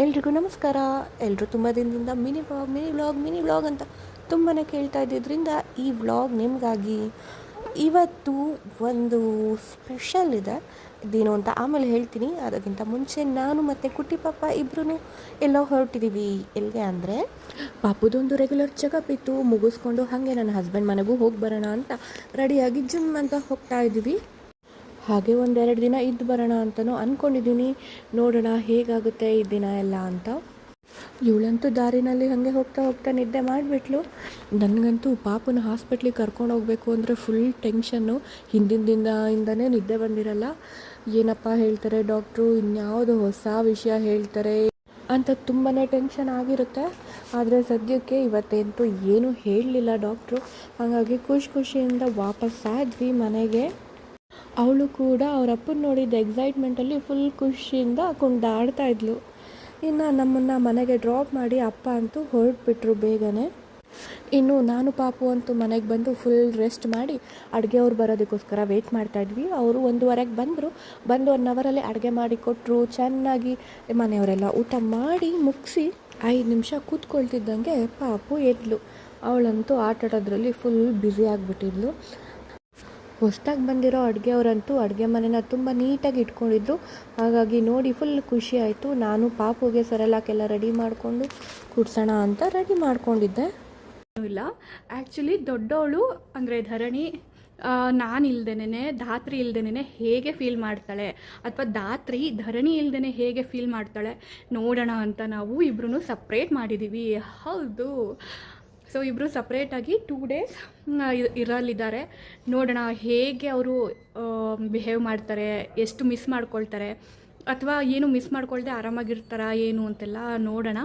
ಎಲ್ರಿಗೂ ನಮಸ್ಕಾರ. ಎಲ್ಲರೂ ತುಂಬ ದಿನದಿಂದ ಮಿನಿ ವ್ಲಾಗ್ ಅಂತ ತುಂಬಾ ಕೇಳ್ತಾ ಇದ್ದಿದ್ದರಿಂದ ಈ ವ್ಲಾಗ್ ನಿಮಗಾಗಿ. ಇವತ್ತು ಒಂದು ಸ್ಪೆಷಲ್ ಇದೆ, ಇದೇನು ಅಂತ ಆಮೇಲೆ ಹೇಳ್ತೀನಿ. ಅದಕ್ಕಿಂತ ಮುಂಚೆ ನಾನು ಮತ್ತು ಕುಟ್ಟಿ ಪಾಪ ಇಬ್ಬರೂ ಎಲ್ಲೋ ಹೊರಟಿದ್ದೀವಿ. ಎಲ್ಲಿಗೆ ಅಂದರೆ ಪಾಪದೊಂದು ರೆಗ್ಯುಲರ್ ಚೆಕಪ್ ಇತ್ತು, ಮುಗಿಸ್ಕೊಂಡು ಹಾಗೆ ನನ್ನ ಹಸ್ಬೆಂಡ್ ಮನೆಗೂ ಹೋಗಿ ಬರೋಣ ಅಂತ ರೆಡಿಯಾಗಿ ಜಿಮ್ ಅಂತ ಹೋಗ್ತಾ ಇದ್ದೀವಿ. ಹಾಗೆ ಒಂದೆರಡು ದಿನ ಇದ್ದು ಬರೋಣ ಅಂತಲೂ ಅಂದ್ಕೊಂಡಿದ್ದೀನಿ. ನೋಡೋಣ ಹೇಗಾಗುತ್ತೆ ಈ ದಿನ ಎಲ್ಲ ಅಂತ. ಇವಳಂತೂ ದಾರಿನಲ್ಲಿ ಹಾಗೆ ಹೋಗ್ತಾ ಹೋಗ್ತಾ ನಿದ್ದೆ ಮಾಡಿಬಿಟ್ಲು. ನನಗಂತೂ ಪಾಪನ ಹಾಸ್ಪಿಟ್ಲಿಗೆ ಕರ್ಕೊಂಡು ಹೋಗಬೇಕು ಅಂದರೆ ಫುಲ್ ಟೆನ್ಷನ್ನು. ಹಿಂದಿನ ದಿನದಿಂದನೇ ನಿದ್ದೆ ಬಂದಿರಲ್ಲ. ಏನಪ್ಪ ಹೇಳ್ತಾರೆ ಡಾಕ್ಟ್ರು, ಇನ್ಯಾವುದು ಹೊಸ ವಿಷಯ ಹೇಳ್ತಾರೆ ಅಂತ ತುಂಬಾ ಟೆನ್ಷನ್ ಆಗಿರುತ್ತೆ. ಆದರೆ ಸದ್ಯಕ್ಕೆ ಇವತ್ತಂತೂ ಏನೂ ಹೇಳಲಿಲ್ಲ ಡಾಕ್ಟ್ರು. ಹಾಗಾಗಿ ಖುಷಿಯಿಂದ ವಾಪಸ್ಸಾದ್ವಿ ಮನೆಗೆ. ಅವಳು ಕೂಡ ಅವ್ರ ಅಪ್ಪನ ನೋಡಿದ್ದ ಎಕ್ಸೈಟ್ಮೆಂಟಲ್ಲಿ ಫುಲ್ ಖುಷಿಯಿಂದ ಕುಣಿದಾಡ್ತಾ ಇದ್ಲು. ಇನ್ನು ನಮ್ಮನ್ನು ಮನೆಗೆ ಡ್ರಾಪ್ ಮಾಡಿ ಅಪ್ಪ ಅಂತೂ ಹೊರಟ್ಬಿಟ್ರು ಬೇಗನೆ. ಇನ್ನು ನಾನು ಪಾಪು ಅಂತೂ ಮನೆಗೆ ಬಂದು ಫುಲ್ ರೆಸ್ಟ್ ಮಾಡಿ ಅಡುಗೆ ಅವ್ರು ಬರೋದಕ್ಕೋಸ್ಕರ ವೆಯ್ಟ್ ಮಾಡ್ತಾಯಿದ್ವಿ. ಅವರು 1:15ಕ್ಕೆ ಬಂದರು. ಬಂದು 1 ಅವರಲ್ಲಿ ಅಡುಗೆ ಮಾಡಿ ಕೊಟ್ಟರು. ಚೆನ್ನಾಗಿ ಮನೆಯವರೆಲ್ಲ ಊಟ ಮಾಡಿ ಮುಗಿಸಿ 5 ನಿಮಿಷ ಕೂತ್ಕೊಳ್ತಿದ್ದಂಗೆ ಪಾಪು ಎದ್ಲು. ಅವಳಂತೂ ಆಟಾಡೋದ್ರಲ್ಲಿ ಫುಲ್ ಬ್ಯುಸಿ ಆಗಿಬಿಟ್ಟಿದ್ಲು. ಹೊಸ್ದಾಗಿ ಬಂದಿರೋ ಅಡುಗೆಯವರಂತೂ ಅಡುಗೆ ಮನೆನ ತುಂಬ ನೀಟಾಗಿ ಇಟ್ಕೊಂಡಿದ್ರು. ಹಾಗಾಗಿ ನೋಡಿ ಫುಲ್ ಖುಷಿ ಆಯಿತು. ನಾನು ಪಾಪುಗೆ ಸೆರೆಲಾಕೆಲ್ಲ ರೆಡಿ ಮಾಡಿಕೊಂಡು ಕುಡ್ಸೋಣ ಅಂತ ರೆಡಿ ಮಾಡ್ಕೊಂಡಿದ್ದೆ. ಇಲ್ಲ, ಆ್ಯಕ್ಚುಲಿ ದೊಡ್ಡವಳು ಅಂದರೆ ಧರಣಿ ನಾನು ಇಲ್ದೇನೆ ಧಾತ್ರಿ ಇಲ್ದೇನೆ ಹೇಗೆ ಫೀಲ್ ಮಾಡ್ತಾಳೆ ಅಥವಾ ಧಾತ್ರಿ ಧರಣಿ ಇಲ್ದೇ ಹೇಗೆ ಫೀಲ್ ಮಾಡ್ತಾಳೆ ನೋಡೋಣ ಅಂತ ನಾವು ಇಬ್ಬರೂ ಸಪ್ರೇಟ್ ಮಾಡಿದ್ದೀವಿ. ಹೌದು, ಸೊ ಇಬ್ಬರು ಸಪ್ರೇಟಾಗಿ 2 ಡೇಸ್ ಇರಲಿದ್ದಾರೆ. ನೋಡೋಣ ಹೇಗೆ ಅವರು ಬಿಹೇವ್ ಮಾಡ್ತಾರೆ, ಎಷ್ಟು ಮಿಸ್ ಮಾಡ್ಕೊಳ್ತಾರೆ ಅಥವಾ ಏನು ಮಿಸ್ ಮಾಡ್ಕೊಳ್ದೆ ಆರಾಮಾಗಿರ್ತಾರಾ ಏನು ಅಂತೆಲ್ಲ ನೋಡೋಣ.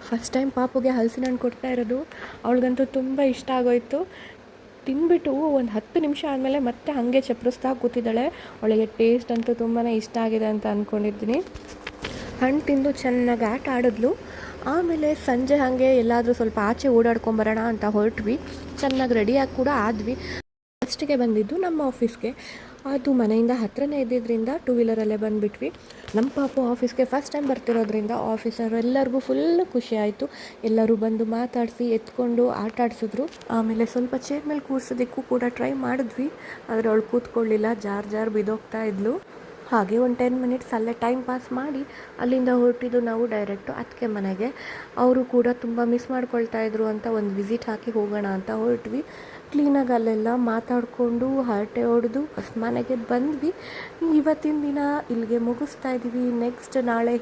ಫಸ್ಟ್ ಟೈಮ್ ಪಾಪುಗೆ ಹಲಸಿನ ಹಣ್ಣು ಕೊಡ್ತಾ ಇರೋದು. ಅವಳಿಗಂತೂ ತುಂಬ ಇಷ್ಟ ಆಗೋಯಿತು. ತಿಂದ್ಬಿಟ್ಟು ಒಂದು 10 ನಿಮಿಷ ಆದಮೇಲೆ ಮತ್ತೆ ಹಾಗೆ ಚಪ್ಪರಿಸ್ತಾ ಕೂತಿದ್ದಾಳೆ. ಅವಳಿಗೆ ಟೇಸ್ಟ್ ಅಂತೂ ತುಂಬಾ ಇಷ್ಟ ಆಗಿದೆ ಅಂತ ಅಂದ್ಕೊಂಡಿದ್ದೀನಿ. ಹಣ್ಣು ತಿಂದು ಚೆನ್ನಾಗಿ ಆಟ ಆಡಿದ್ಲು. ಆಮೇಲೆ ಸಂಜೆ ಹಾಗೆ ಎಲ್ಲಾದರೂ ಸ್ವಲ್ಪ ಆಚೆ ಓಡಾಡ್ಕೊಂಬರೋಣ ಅಂತ ಹೊರಟ್ವಿ. ಚೆನ್ನಾಗಿ ರೆಡಿಯಾಗಿ ಕೂಡ ಆದ್ವಿ. ಫಸ್ಟಿಗೆ ಬಂದಿದ್ದು ನಮ್ಮ ಆಫೀಸ್ಗೆ. ಅದು ಮನೆಯಿಂದ ಹತ್ತಿರನೇ ಇದ್ದಿದ್ದರಿಂದ 2 ವೀಲರಲ್ಲೇ ಬಂದುಬಿಟ್ವಿ. ನಮ್ಮ ಪಾಪು ಆಫೀಸ್ಗೆ ಫಸ್ಟ್ ಟೈಮ್ ಬರ್ತಿರೋದ್ರಿಂದ ಆಫೀಸರು ಎಲ್ಲರಿಗೂ ಫುಲ್ ಖುಷಿ ಆಯಿತು. ಎಲ್ಲರೂ ಬಂದು ಮಾತಾಡಿಸಿ ಎತ್ಕೊಂಡು ಆಟ ಆಡಿಸಿದ್ರು. ಆಮೇಲೆ ಸ್ವಲ್ಪ ಚೇರ್ ಮೇಲೆ ಕೂರಿಸೋದಕ್ಕೂ ಕೂಡ ಟ್ರೈ ಮಾಡಿದ್ವಿ. ಆದರೆ ಅವಳು ಕೂತ್ಕೊಳ್ಳಿಲ್ಲ, ಜಾರ್ ಬಿದ್ದೋಗ್ತಾ ಇದ್ಲು. ಹಾಗೆ ಒಂದು 10 ಮಿನಿಟ್ಸ್ ಅಲ್ಲೇ ಟೈಮ್ ಪಾಸ್ ಮಾಡಿ ಅಲ್ಲಿಂದ ಹೊರಟಿದ್ದು ನಾವು ಡೈರೆಕ್ಟು ಅದಕ್ಕೆ ಮನೆಗೆ. ಅವರು ಕೂಡ ತುಂಬ ಮಿಸ್ ಮಾಡ್ಕೊಳ್ತಾಯಿದ್ರು ಅಂತ ಒಂದು ವಿಸಿಟ್ ಹಾಕಿ ಹೋಗೋಣ ಅಂತ ಹೊರಟ್ವಿ. ಕ್ಲೀನಾಗಿ ಅಲ್ಲೆಲ್ಲ ಮಾತಾಡಿಕೊಂಡು ಹರಟೆ ಹೊಡೆದು ಮನೆಗೆ ಬಂದ್ವಿ. ಇವತ್ತಿನ ದಿನ ಇಲ್ಲಿಗೆ ಮುಗಿಸ್ತಾ ಇದ್ದೀವಿ. ನೆಕ್ಸ್ಟ್ ನಾಳೆ